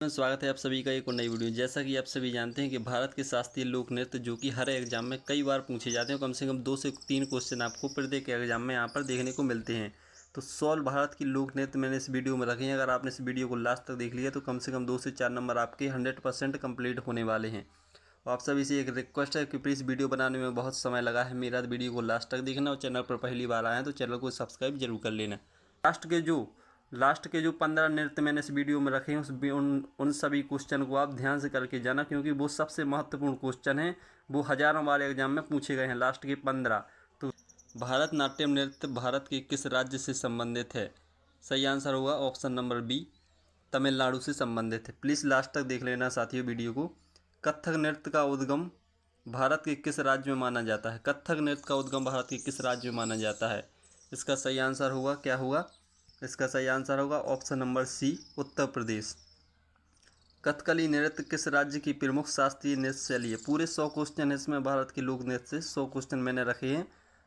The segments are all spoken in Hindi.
स्वागत है आप सभी का एक और नई वीडियो। जैसा कि आप सभी जानते हैं कि भारत के शास्त्रीय लोक नृत्य जो कि हर एग्जाम में कई बार पूछे जाते हैं, कम से कम 2 से 3 क्वेश्चन आपको प्रत्येक एग्जाम में यहाँ पर देखने को मिलते हैं। तो 16 भारत की लोक नृत्य मैंने इस वीडियो में रखे हैं। अगर आपने इस वीडियो को लास्ट तक देख लिया तो कम से कम 2 से 4 नंबर आपके 100% कंप्लीट होने वाले हैं। और आप सभी से एक रिक्वेस्ट है कि प्लीज़ वीडियो बनाने में बहुत समय लगा है मेरा, वीडियो को लास्ट तक देखना और चैनल पर पहली बार आए हैं तो चैनल को सब्सक्राइब जरूर कर लेना। लास्ट के जो 15 नृत्य मैंने इस वीडियो में रखे हैं उन सभी क्वेश्चन को आप ध्यान से करके जाना, क्योंकि वो सबसे महत्वपूर्ण क्वेश्चन हैं। वो हज़ारों बार एग्जाम में पूछे गए हैं, लास्ट के 15। तो भारतनाट्यम नृत्य भारत के किस राज्य से संबंधित है? सही आंसर होगा ऑप्शन नंबर बी, तमिलनाडु से संबंधित है। प्लीज़ लास्ट तक देख लेना साथियों वीडियो को। कथक नृत्य का उद्गम भारत के किस राज्य में माना जाता है? कथक नृत्य का उद्गम भारत के किस राज्य में माना जाता है? इसका सही आंसर होगा क्या होगा? इसका सही आंसर होगा ऑप्शन नंबर सी, उत्तर प्रदेश। कथकली नृत्य किस राज्य की प्रमुख शास्त्रीय नृत्य शैली है? पूरे 100 क्वेश्चन इसमें भारत के लोक नृत्य से 100 क्वेश्चन मैंने रखे हैं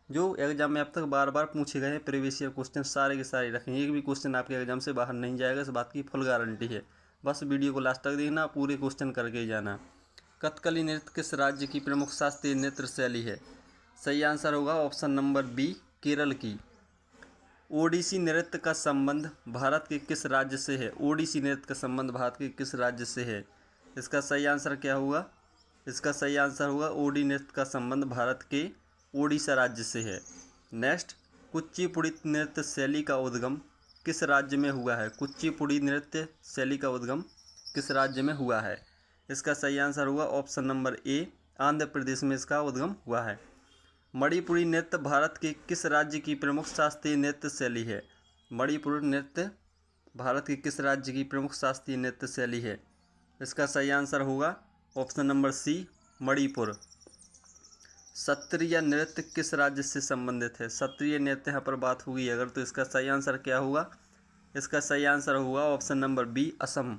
जो एग्जाम में अब तक बार बार पूछे गए हैं। प्रीवियस ईयर क्वेश्चन सारे के सारे रखे हैं, एक भी क्वेश्चन आपके एग्जाम से बाहर नहीं जाएगा, इस बात की फुल गारंटी है। बस वीडियो को लास्ट तक देखना, पूरे क्वेश्चन करके जाना। कथकली नृत्य किस राज्य की प्रमुख शास्त्रीय नृत्य शैली है? सही आंसर होगा ऑप्शन नंबर बी, केरल की। ओडिसी नृत्य का संबंध भारत के किस राज्य से है? ओडिसी नृत्य का संबंध भारत के किस राज्य से है? इसका सही आंसर क्या होगा? इसका सही आंसर होगा ओडी नृत्य का संबंध भारत के ओडिशा राज्य से है। नेक्स्ट, कुचिपुड़ी नृत्य शैली का उद्गम किस राज्य में हुआ है? कुचिपुड़ी नृत्य शैली का उद्गम किस राज्य में हुआ है? इसका सही आंसर होगा option number A, Andhra Pradesh में इसका उद्गम हुआ है। मणिपुरी नृत्य भारत के किस राज्य की प्रमुख शास्त्रीय नृत्य शैली है? मणिपुरी नृत्य भारत के किस राज्य की प्रमुख शास्त्रीय नृत्य शैली है? इसका सही आंसर होगा option number C, Manipur. Sattriya नृत्य किस राज्य से संबंधित है? सत्रिय नृत्य यहाँ पर बात होगी अगर, तो इसका सही आंसर क्या होगा? इसका सही आंसर होगा option number B, Assam.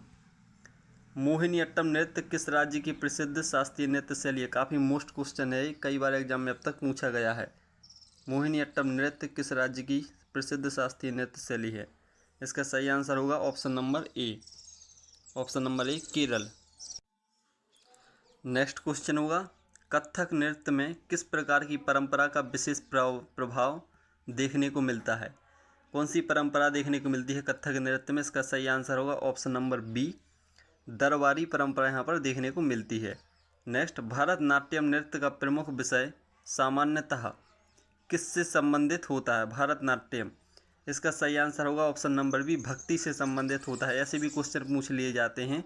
Mohiniyattam नृत्य किस राज्य की प्रसिद्ध शास्त्रीय नृत्य शैली है? काफ़ी मोस्ट क्वेश्चन है, कई बार एग्जाम में अब तक पूछा गया है। मोहिनीअट्टम नृत्य किस राज्य की प्रसिद्ध शास्त्रीय नृत्य शैली है? इसका सही आंसर होगा option number A, Kerala. Next question होगा, कथक नृत्य में किस प्रकार की परंपरा का विशेष प्रभाव देखने को मिलता है? कौन सी परंपरा देखने को मिलती है कथक नृत्य में? इसका सही आंसर होगा ऑप्शन नंबर बी, दरबारी परंपरा यहाँ पर देखने को मिलती है। नेक्स्ट, भारतनाट्यम नृत्य का प्रमुख विषय सामान्यतः किससे संबंधित होता है? भारतनाट्यम, इसका सही आंसर होगा ऑप्शन नंबर बी, भक्ति से संबंधित होता है। ऐसे भी क्वेश्चन पूछ लिए जाते हैं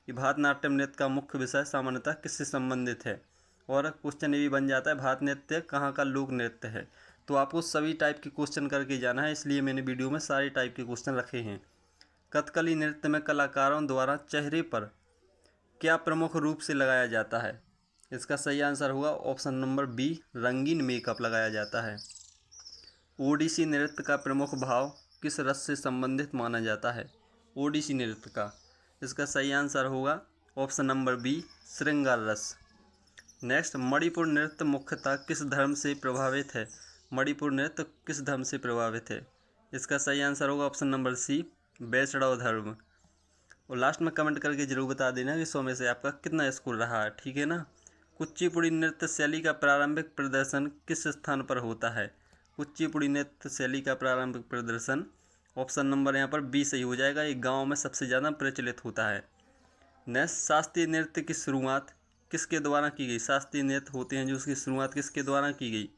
कि भारतनाट्यम नृत्य का मुख्य विषय सामान्यतः किससे संबंधित है, और क्वेश्चन ये भी बन जाता है भारत नृत्य कहाँ का लोक नृत्य है। तो आपको सभी टाइप के क्वेश्चन करके जाना है, इसलिए मैंने वीडियो में सारे टाइप के क्वेश्चन रखे हैं। कथकली नृत्य में कलाकारों द्वारा चेहरे पर क्या प्रमुख रूप से लगाया जाता है? इसका सही आंसर होगा ऑप्शन नंबर बी, रंगीन मेकअप लगाया जाता है। ओडिसी नृत्य का प्रमुख भाव किस रस से संबंधित माना जाता है? ओडिसी नृत्य का, इसका सही आंसर होगा ऑप्शन नंबर बी, श्रृंगार रस। नेक्स्ट, मणिपुर नृत्य मुख्यतः किस धर्म से प्रभावित है? मणिपुर नृत्य किस धर्म से प्रभावित है? इसका सही आंसर होगा ऑप्शन नंबर सी, वैष्णव धर्म। और लास्ट में कमेंट करके जरूर बता देना कि 100 में से आपका कितना स्कोर रहा है, ठीक है ना। कुचिपुड़ी नृत्य शैली का प्रारंभिक प्रदर्शन किस स्थान पर होता है? कुचिपुड़ी नृत्य शैली का प्रारंभिक प्रदर्शन, ऑप्शन नंबर यहाँ पर बी सही हो जाएगा, एक गाँव में सबसे ज़्यादा प्रचलित होता है। नेक्स्ट, शास्त्रीय नृत्य की शुरुआत किसके द्वारा की गई? शास्त्रीय नृत्य होते हैं जो उसकी शुरुआत किसके द्वारा की गई?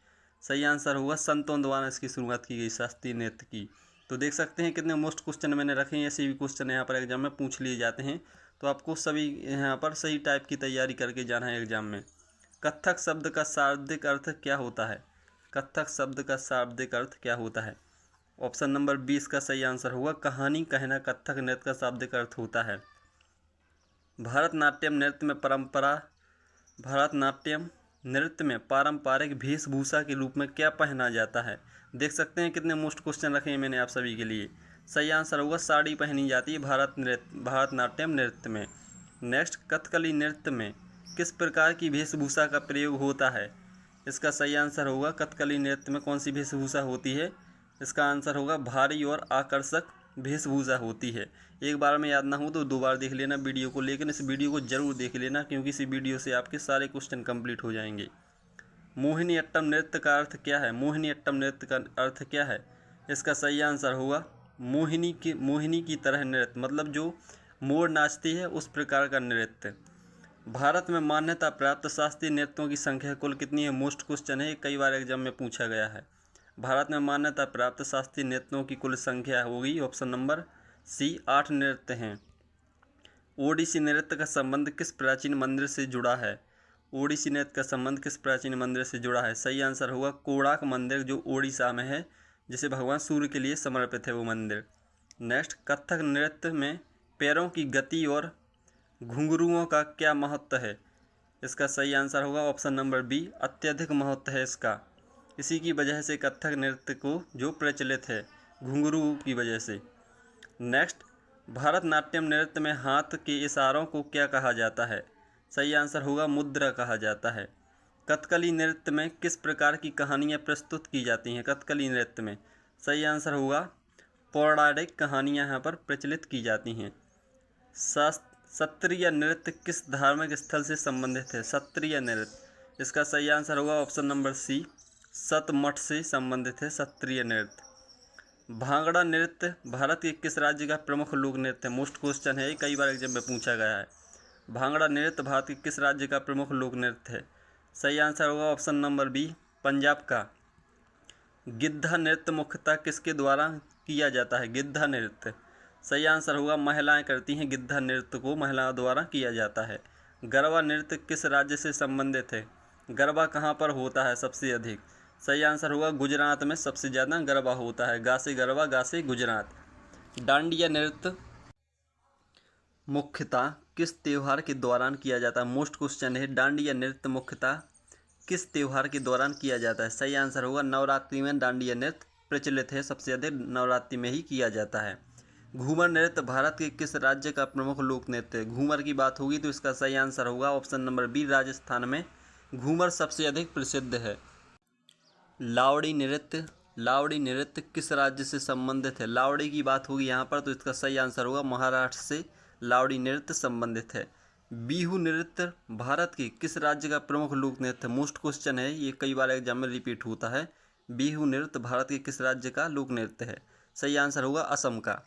सही आंसर होगा संतों द्वारा इसकी शुरुआत की गई शास्त्रीय नृत्य की। तो देख सकते हैं कितने मोस्ट क्वेश्चन मैंने रखे हैं, ऐसे भी क्वेश्चन यहाँ पर एग्जाम में पूछ लिए जाते हैं। तो आपको सभी यहाँ पर सही टाइप की तैयारी करके जाना है एग्जाम में। कथक शब्द का शाब्दिक अर्थ क्या होता है? कथक शब्द का शाब्दिक अर्थ क्या होता है? ऑप्शन नंबर 20 का सही आंसर होगा कहानी कहना कथक नृत्य का शाब्दिक अर्थ होता है। भारतनाट्यम नृत्य में पारंपरिक वेशभूषा के रूप में क्या पहना जाता है? देख सकते हैं कितने मोस्ट क्वेश्चन रखे हैं मैंने आप सभी के लिए। सही आंसर होगा साड़ी पहनी जाती है भारतनाट्यम नृत्य में। नेक्स्ट, कथकली नृत्य में किस प्रकार की वेशभूषा का प्रयोग होता है? इसका सही आंसर होगा कथकली नृत्य में कौन सी वेशभूषा होती है? इसका आंसर होगा भारी और आकर्षक वेशभूषा होती है। एक बार में याद ना हो तो 2 बार देख लेना वीडियो को, लेकिन इस वीडियो को जरूर देख लेना क्योंकि इस वीडियो से आपके सारे क्वेश्चन कंप्लीट हो जाएंगे। मोहिनीअट्टम नृत्य का अर्थ क्या है? मोहिनीअट्टम नृत्य का अर्थ क्या है? इसका सही आंसर होगा मोहिनी की तरह नृत्य, मतलब जो मोर नाचती है उस प्रकार का नृत्य। भारत में मान्यता प्राप्त शास्त्रीय नृत्यों की संख्या कुल कितनी है? मोस्ट क्वेश्चन है, कई बार एग्जाम में पूछा गया है। भारत में मान्यता प्राप्त शास्त्रीय नृत्यों की कुल संख्या होगी ऑप्शन नंबर सी 8 नृत्य हैं। ओडिसी नृत्य का संबंध किस प्राचीन मंदिर से जुड़ा है? ओडिसी नृत्य का संबंध किस प्राचीन मंदिर से जुड़ा है? सही आंसर होगा कोणार्क मंदिर, जो ओडिशा में है, जिसे भगवान सूर्य के लिए समर्पित है वो मंदिर। नेक्स्ट, कथक नृत्य में पैरों की गति और घुंघरूओं का क्या महत्व है? इसका सही आंसर होगा ऑप्शन नंबर बी, अत्यधिक महत्व है इसका। इसी की वजह से कथक नृत्य को जो प्रचलित है, घुंघरू की वजह से। नेक्स्ट, भरतनाट्यम नृत्य में हाथ के इशारों को क्या कहा जाता है? सही आंसर होगा मुद्रा कहा जाता है। कथकली नृत्य में किस प्रकार की कहानियाँ प्रस्तुत की जाती हैं? कथकली नृत्य में सही आंसर होगा पौराणिक कहानियाँ यहाँ पर प्रचलित की जाती हैं। सत्रिय नृत्य किस धार्मिक स्थल से संबंधित है? सत्रिय नृत्य, इसका सही आंसर होगा ऑप्शन नंबर सी, सतमठ से संबंधित है सत्रिय नृत्य। भांगड़ा नृत्य भारत के किस राज्य का प्रमुख लोक नृत्य है? मोस्ट क्वेश्चन है, कई बार एग्जाम में पूछा गया है। भांगड़ा नृत्य भारत के किस राज्य का प्रमुख लोक नृत्य है? सही आंसर होगा ऑप्शन नंबर बी, पंजाब का। गिद्धा नृत्य मुख्यतः किसके द्वारा किया जाता है? गिद्धा नृत्य, सही आंसर होगा महिलाएं करती हैं गिद्धा नृत्य को, महिलाओं द्वारा किया जाता है। गरबा नृत्य किस राज्य से संबंधित है? गरबा कहाँ पर होता है सबसे अधिक? सही आंसर होगा गुजरात में सबसे ज़्यादा गरबा होता है। गा से गरबा, गा से गुजरात। डांडिया नृत्य मुख्यतः किस त्यौहार के दौरान किया जाता है? मोस्ट क्वेश्चन है, डांडिया नृत्य मुख्यतः किस त्यौहार के दौरान किया जाता है? सही आंसर होगा नवरात्रि में डांडिया नृत्य प्रचलित है, सबसे अधिक नवरात्रि में ही किया जाता है। घूमर नृत्य भारत के किस राज्य का प्रमुख लोक नृत्य है? घूमर की बात होगी तो इसका सही आंसर होगा ऑप्शन नंबर बी, राजस्थान में घूमर सबसे अधिक प्रसिद्ध है। लावड़ी नृत्य किस राज्य से संबंधित है? लावड़ी की बात होगी यहाँ पर तो इसका सही आंसर होगा महाराष्ट्र से लावड़ी नृत्य संबंधित है। बिहू नृत्य भारत के किस राज्य का प्रमुख लोक नृत्य है? मोस्ट क्वेश्चन है, ये कई बार एग्जाम में रिपीट होता है। बिहू नृत्य भारत के किस राज्य का लोक नृत्य है? सही आंसर होगा असम का।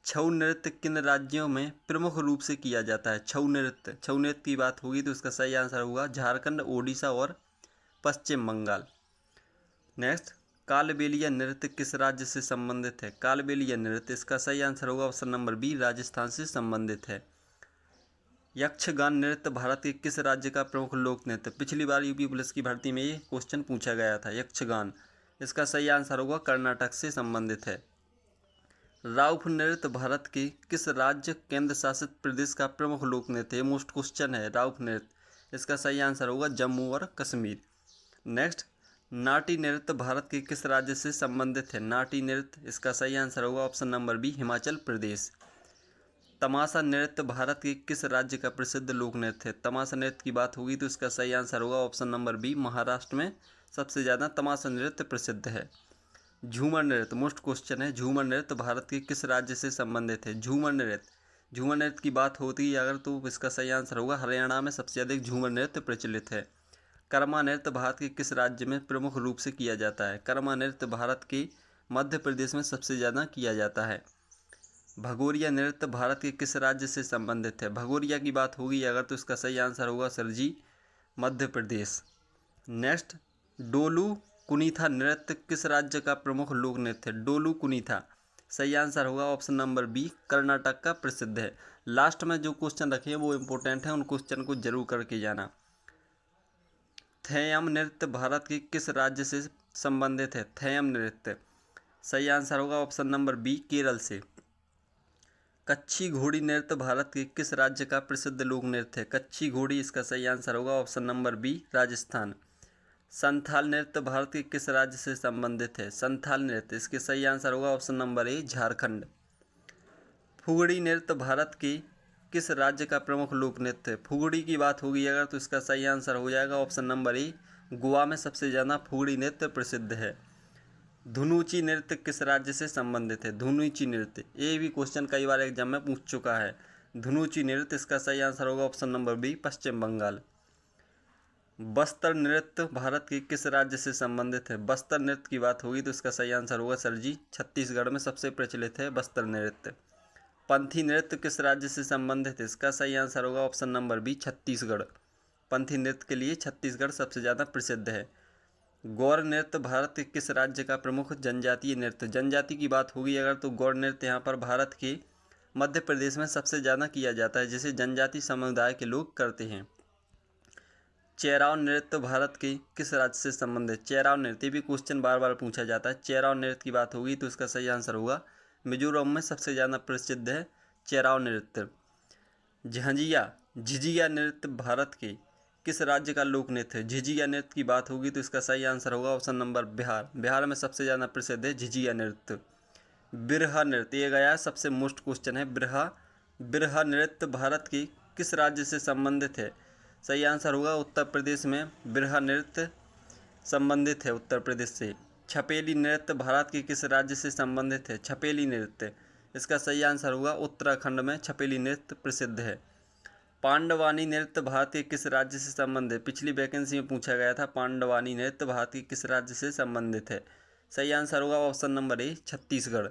छऊ नृत्य किन राज्यों में प्रमुख रूप से किया जाता है? छऊ नृत्य की बात होगी तो इसका सही आंसर होगा झारखंड, ओडिशा और पश्चिम बंगाल। नेक्स्ट, कालबेलिया नृत्य किस राज्य से संबंधित है? कालबेलिया नृत्य, इसका सही आंसर होगा ऑप्शन नंबर बी, राजस्थान से संबंधित है। यक्षगान नृत्य भारत के किस राज्य का प्रमुख लोक नृत्य? पिछली बार यूपी पुलिस की भर्ती में ये क्वेश्चन पूछा गया था। यक्षगान, इसका सही आंसर होगा कर्नाटक से संबंधित है। राउफ नृत्य भारत के किस राज्य केंद्र शासित प्रदेश का प्रमुख लोक नृत्य है? मोस्ट क्वेश्चन है राउफ नृत्य, इसका सही आंसर होगा जम्मू और कश्मीर। नेक्स्ट, नाटी नृत्य भारत के किस राज्य से संबंधित है? नाटी नृत्य, इसका सही आंसर होगा option number B, Himachal Pradesh. तमाशा नृत्य भारत के किस राज्य का प्रसिद्ध लोक नृत्य है? तमाशा नृत्य की बात होगी तो इसका सही आंसर होगा ऑप्शन नंबर बी, महाराष्ट्र में सबसे ज़्यादा तमाशा नृत्य प्रसिद्ध है। झूमर नृत्य, मोस्ट क्वेश्चन है, झूमर नृत्य भारत के किस राज्य से संबंधित है? झूमर नृत्य की बात होती है अगर तो इसका सही आंसर होगा हरियाणा में सबसे अधिक झूमर नृत्य प्रचलित है। कर्मा नृत्य भारत के किस राज्य में प्रमुख रूप से किया जाता है? कर्मा नृत्य भारत के मध्य प्रदेश में सबसे ज़्यादा किया जाता है। भगोरिया नृत्य भारत के किस राज्य से संबंधित है? भगोरिया की बात होगी अगर तो इसका सही आंसर होगा सर जी, मध्य प्रदेश। नेक्स्ट, डोलू कुनीथा नृत्य किस राज्य का प्रमुख लोक नृत्य है? डोलू कुनीथा, सही आंसर होगा ऑप्शन नंबर बी, कर्नाटक का प्रसिद्ध है। लास्ट में जो क्वेश्चन रखे हैं वो इम्पोर्टेंट है, उन क्वेश्चन को जरूर करके जाना। थेयम नृत्य भारत के किस राज्य से संबंधित है? थेयम नृत्य, सही आंसर होगा ऑप्शन नंबर बी, केरल से। कच्छी घोड़ी नृत्य भारत के किस राज्य का प्रसिद्ध लोक नृत्य है? कच्छी घोड़ी, इसका सही आंसर होगा option number B, Rajasthan. Santhal नृत्य भारत के किस राज्य से संबंधित है? संथाल नृत्य, इसके सही आंसर होगा ऑप्शन नंबर ए, झारखंड। फुगड़ी नृत्य भारत के किस राज्य का प्रमुख लोक नृत्य है? फुगड़ी की बात होगी अगर तो इसका सही आंसर हो जाएगा ऑप्शन नंबर ए, गोवा में सबसे ज़्यादा फुगड़ी नृत्य प्रसिद्ध है। धुनुची नृत्य किस राज्य से संबंधित है? धुनुची नृत्य, ये भी क्वेश्चन कई बार एग्जाम में पूछ चुका है। धुनुची नृत्य, इसका सही आंसर होगा ऑप्शन नंबर बी, पश्चिम बंगाल। बस्तर नृत्य भारत के किस राज्य से संबंधित है? बस्तर नृत्य की बात होगी तो इसका सही आंसर होगा सर जी, छत्तीसगढ़ में सबसे प्रचलित है बस्तर नृत्य। पंथी नृत्य किस राज्य से संबंधित है? इसका सही आंसर होगा ऑप्शन नंबर बी, छत्तीसगढ़। पंथी नृत्य के लिए छत्तीसगढ़ सबसे ज़्यादा प्रसिद्ध है। गौर नृत्य भारत के किस राज्य का प्रमुख जनजातीय नृत्य? जनजाति की बात होगी अगर तो गौर नृत्य यहाँ पर भारत के मध्य प्रदेश में सबसे ज़्यादा किया जाता है, जिसे जनजाति समुदाय के लोग करते हैं। चेराव नृत्य भारत के किस राज्य से संबंधित है? चेराव नृत्य भी क्वेश्चन बार बार पूछा जाता है। चेराव नृत्य की बात होगी तो इसका सही आंसर होगा मिजोरम में सबसे ज़्यादा प्रसिद्ध है चेराव नृत्य। झिझिया नृत्य भारत के किस राज्य का लोक नृत्य है? झिझिया नृत्य की बात होगी तो इसका सही आंसर होगा ऑप्शन नंबर बिहार। बिहार में सबसे ज़्यादा प्रसिद्ध है झिझिया नृत्य। बिरहा नृत्य, ये गया सबसे मोस्ट क्वेश्चन है बिरहा नृत्य भारत के किस राज्य से संबंधित है? सही आंसर होगा उत्तर प्रदेश में बिरहा नृत्य संबंधित है उत्तर प्रदेश से। छपेली नृत्य भारत के किस राज्य से संबंधित है? छपेली नृत्य, इसका सही आंसर होगा उत्तराखंड में छपेली नृत्य प्रसिद्ध है। पांडवानी नृत्य भारत के किस राज्य से संबंधित है? पिछली वैकेंसी में पूछा गया था पांडवानी नृत्य भारत के किस राज्य से संबंधित है? सही आंसर होगा ऑप्शन नंबर ए, छत्तीसगढ़।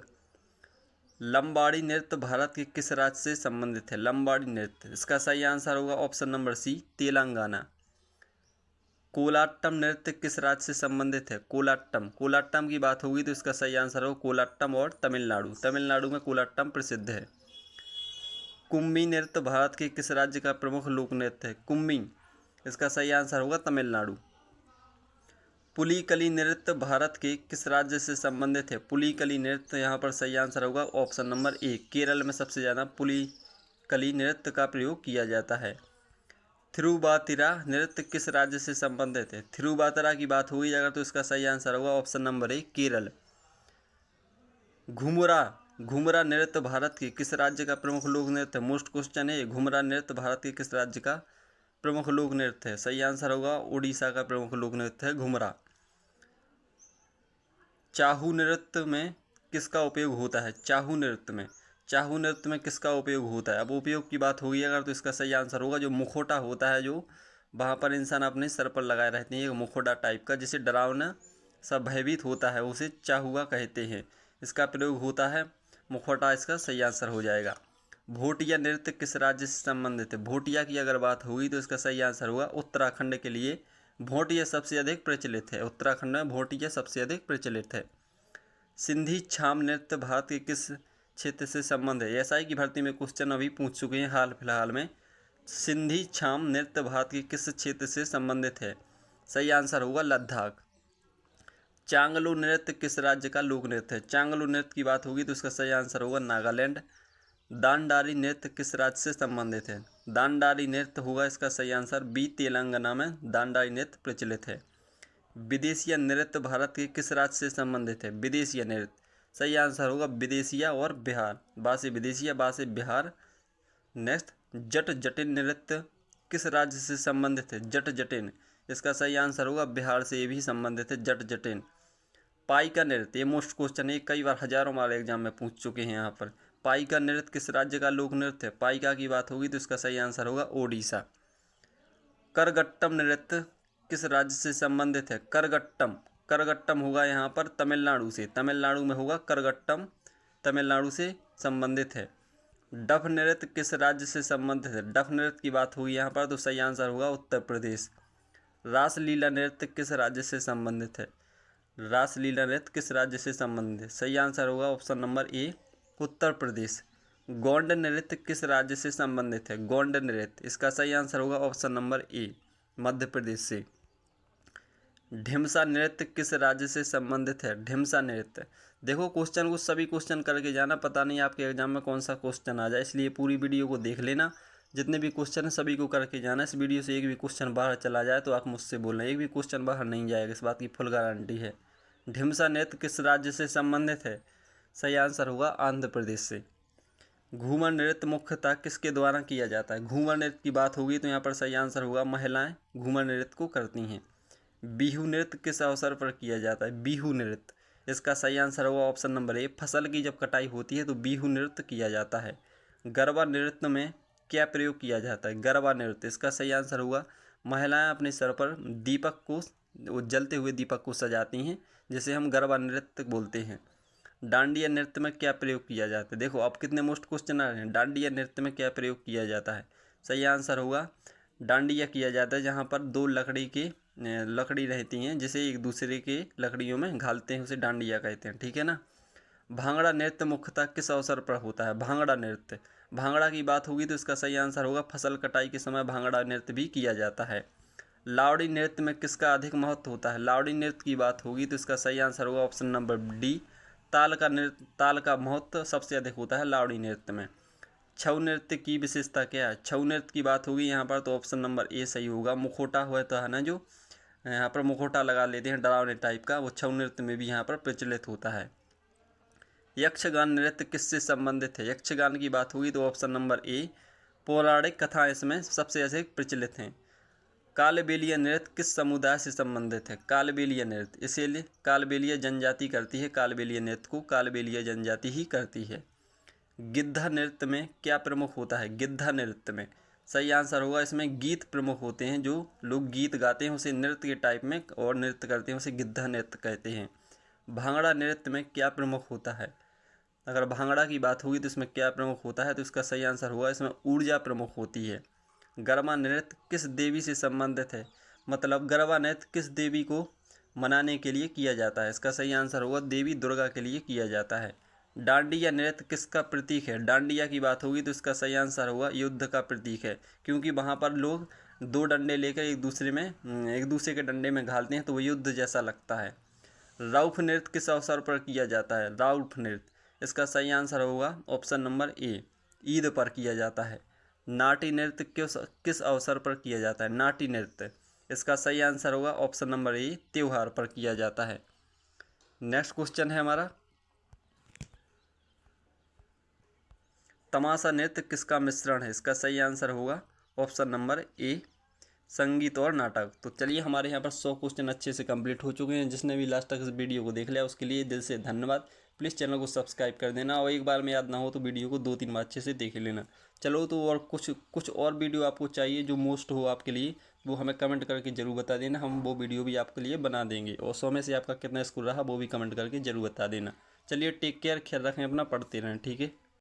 लंबाड़ी नृत्य भारत के किस राज्य से संबंधित है? लंबाड़ी नृत्य, इसका सही आंसर होगा option number C, Telangana. Kolattam नृत्य किस राज्य से संबंधित है? कोलाट्टम की बात होगी तो इसका सही आंसर होगा कोलाट्टम और तमिलनाडु। तमिलनाडु में कोलाट्टम प्रसिद्ध है। कुम्मी नृत्य भारत के किस राज्य का प्रमुख लोक नृत्य है? कुम्मी, इसका सही आंसर होगा तमिलनाडु। पुलिकली नृत्य भारत के किस राज्य से संबंधित है? पुलिकली नृत्य, यहाँ पर सही आंसर होगा ऑप्शन नंबर ए, केरल में सबसे ज़्यादा पुलिकली नृत्य का प्रयोग किया जाता है। थिरुवातिरा नृत्य किस राज्य से संबंधित है? थिरुवातिरा की बात हुई अगर तो इसका सही आंसर होगा ऑप्शन नंबर ए, केरल। घुमरा नृत्य भारत के किस राज्य का प्रमुख लोक नृत्य है? मोस्ट क्वेश्चन है। घुमरा नृत्य भारत के किस राज्य का प्रमुख लोक नृत्य है? सही आंसर होगा उड़ीसा का प्रमुख लोक नृत्य है घुमरा। चाहू नृत्य में किसका उपयोग होता है? चाहू नृत्य में किसका उपयोग होता है? अब उपयोग की बात होगी अगर तो इसका सही आंसर होगा जो मुखौटा होता है, जो वहाँ पर इंसान अपने सर पर लगाए रहते हैं, एक मुखौटा टाइप का जिसे डरावना सा भयभीत होता है, उसे चाहुआ कहते हैं। इसका प्रयोग होता है मुखौटा, इसका सही आंसर हो जाएगा। भोटिया नृत्य किस राज्य से संबंधित है? भोटिया की अगर बात होगी तो इसका सही आंसर होगा उत्तराखंड के लिए भोटिया सबसे अधिक प्रचलित है। उत्तराखंड में भोटिया सबसे अधिक प्रचलित है। सिंधी छाम नृत्य भारत के किस क्षेत्र से संबंध है? एसआई की भर्ती में क्वेश्चन अभी पूछ चुके हैं हाल फिलहाल में। सिंधी छाम नृत्य भारत के किस क्षेत्र से संबंधित है? सही आंसर होगा लद्दाख। चांगलो नृत्य किस राज्य का लोक नृत्य है? चांगलो नृत्य की बात होगी तो इसका सही आंसर होगा नागालैंड। दांडारी नृत्य किस राज्य से संबंधित है? दांडारी नृत्य होगा इसका सही आंसर बी, तेलंगाना में दांडारी नृत्य प्रचलित है। विदेशिया नृत्य भारत के किस राज्य से संबंधित है? विदेशिया नृत्य, सही आंसर होगा विदेशिया और बिहार, बा से विदेशिया, बा से बिहार। नेक्स्ट, जट जटिन नृत्य किस राज्य से संबंधित है? जट जटिन, इसका सही आंसर होगा बिहार से, ये भी संबंधित है जट जटिन। पाइका नृत्य, ये मोस्ट क्वेश्चन है, कई बार हजारों बार एग्जाम में पूछ चुके हैं यहाँ पर। पाइका नृत्य किस राज्य का लोक नृत्य है? पाइका की बात होगी तो इसका सही आंसर होगा ओडिशा। करगट्टम नृत्य किस राज्य से संबंधित है? करगट्टम होगा यहाँ पर तमिलनाडु से, तमिलनाडु में होगा करगट्टम, तमिलनाडु से संबंधित है। डफ नृत्य किस राज्य से संबंधित है? डफ नृत्य की बात हुई यहाँ पर तो सही आंसर होगा उत्तर प्रदेश। रासलीला नृत्य किस राज्य से संबंधित है? रासलीला नृत्य किस राज्य से संबंधित है? सही आंसर होगा option number A, Uttar Pradesh. Gond नृत्य किस राज्य से संबंधित है? गोंड नृत्य, इसका सही आंसर होगा option number A, Madhya Pradesh से। ढिमसा नृत्य किस राज्य से संबंधित है? ढिमसा नृत्य, देखो क्वेश्चन को सभी क्वेश्चन करके जाना, पता नहीं आपके एग्जाम में कौन सा क्वेश्चन आ जाए, इसलिए पूरी वीडियो को देख लेना। जितने भी क्वेश्चन हैं सभी को करके जाना। इस वीडियो से एक भी क्वेश्चन बाहर चला जाए तो आप मुझसे बोलना, एक भी क्वेश्चन बाहर नहीं जाएगा, इस बात की फुल गारंटी है। ढिमसा नृत्य किस राज्य से संबंधित है? सही आंसर होगा आंध्र प्रदेश से। घूमर नृत्य मुख्यतः किसके द्वारा किया जाता है? घूमर नृत्य की बात होगी तो यहाँ पर सही आंसर होगा महिलाएं घूमर नृत्य को करती हैं। बिहू नृत्य किस अवसर पर किया जाता है? बिहू नृत्य, इसका सही आंसर होगा ऑप्शन नंबर ए, फसल की जब कटाई होती है तो बिहू नृत्य किया जाता है। गरबा नृत्य में क्या प्रयोग किया जाता है? गरबा नृत्य, इसका सही आंसर होगा महिलाएं अपने सर पर दीपक को, वो जलते हुए दीपक को सजाती हैं, जिसे हम गरबा नृत्य बोलते हैं। डांडिया नृत्य में क्या प्रयोग किया जाता है? देखो अब कितने मोस्ट क्वेश्चन आ रहे हैं। डांडिया नृत्य में क्या प्रयोग किया जाता है? सही आंसर होगा डांडिया किया जाता है जहाँ पर दो लकड़ी रहती हैं, जिसे एक दूसरे के लकड़ियों में घालते हैं, उसे डांडिया कहते हैं, ठीक है ना। भांगड़ा नृत्य मुख्यतः किस अवसर पर होता है? भांगड़ा नृत्य, भांगड़ा की बात होगी तो इसका सही आंसर होगा फसल कटाई के समय भांगड़ा नृत्य भी किया जाता है। लावड़ी नृत्य में किसका अधिक महत्व होता है? लावड़ी नृत्य की बात होगी तो इसका सही आंसर होगा ऑप्शन नंबर डी, ताल का महत्व सबसे अधिक होता है लावड़ी नृत्य में। छऊ नृत्य की विशेषता क्या है? छऊ नृत्य की बात होगी यहाँ पर तो ऑप्शन नंबर ए सही होगा। मुखौटा हुआ तो है ना, जो यहाँ पर मुखौटा लगा लेते हैं डरावने टाइप का, वो छऊ नृत्य में भी यहाँ पर प्रचलित होता है। यक्षगान नृत्य किससे संबंधित है? यक्षगान की बात होगी तो ऑप्शन नंबर ए, पौराणिक कथा इसमें सबसे अधिक प्रचलित हैं। कालबेलिया नृत्य किस समुदाय से संबंधित है? कालबेलिया नृत्य, इसीलिए कालबेलिया जनजाति करती है, कालबेलिया नृत्य को कालबेलिया जनजाति ही करती है। गिद्धा नृत्य में क्या प्रमुख होता है? गिद्धा नृत्य में सही आंसर होगा इसमें गीत प्रमुख होते हैं, जो लोग गीत गाते हैं उसे नृत्य के टाइप में और नृत्य करते हैं उसे गिद्धा नृत्य कहते हैं। भांगड़ा नृत्य में क्या प्रमुख होता है? अगर भांगड़ा की बात होगी तो इसमें क्या प्रमुख होता है? तो इसका सही आंसर होगा इसमें ऊर्जा प्रमुख होती है। गरबा नृत्य किस देवी से संबंधित है? मतलब गरबा नृत्य किस देवी को मनाने के लिए किया जाता है? इसका सही आंसर होगा देवी दुर्गा के लिए किया जाता है। डांडिया नृत्य किसका प्रतीक है? डांडिया की बात होगी तो इसका सही आंसर होगा युद्ध का प्रतीक है, क्योंकि वहाँ पर लोग दो डंडे लेकर एक दूसरे के डंडे में घालते हैं तो वो युद्ध जैसा लगता है। राउफ नृत्य किस अवसर पर किया जाता है? राउफ नृत्य, इसका सही आंसर होगा ऑप्शन नंबर ए, ईद पर किया जाता है। नाटी नृत्य किस अवसर पर किया जाता है? नाटी नृत्य, इसका सही आंसर होगा ऑप्शन नंबर ए, त्योहार पर किया जाता है। नेक्स्ट क्वेश्चन है हमारा, तमाशा नृत्य किसका मिश्रण है? इसका सही आंसर होगा ऑप्शन नंबर ए, संगीत और नाटक। तो चलिए हमारे यहाँ पर 100 क्वेश्चन अच्छे से कंप्लीट हो चुके हैं। जिसने भी लास्ट तक इस वीडियो को देख लिया उसके लिए दिल से धन्यवाद। प्लीज़ चैनल को सब्सक्राइब कर देना और एक बार में याद ना हो तो वीडियो को 2-3 बार अच्छे से देख लेना। चलो तो और कुछ और वीडियो आपको चाहिए जो मोस्ट हो आपके लिए, वो हमें कमेंट करके ज़रूर बता देना, हम वो वीडियो भी आपके लिए बना देंगे। और 100 में से आपका कितना स्कोर रहा वो भी कमेंट करके ज़रूर बता देना। चलिए टेक केयर, ख्याल रखें अपना, पढ़ते रहें, ठीक है।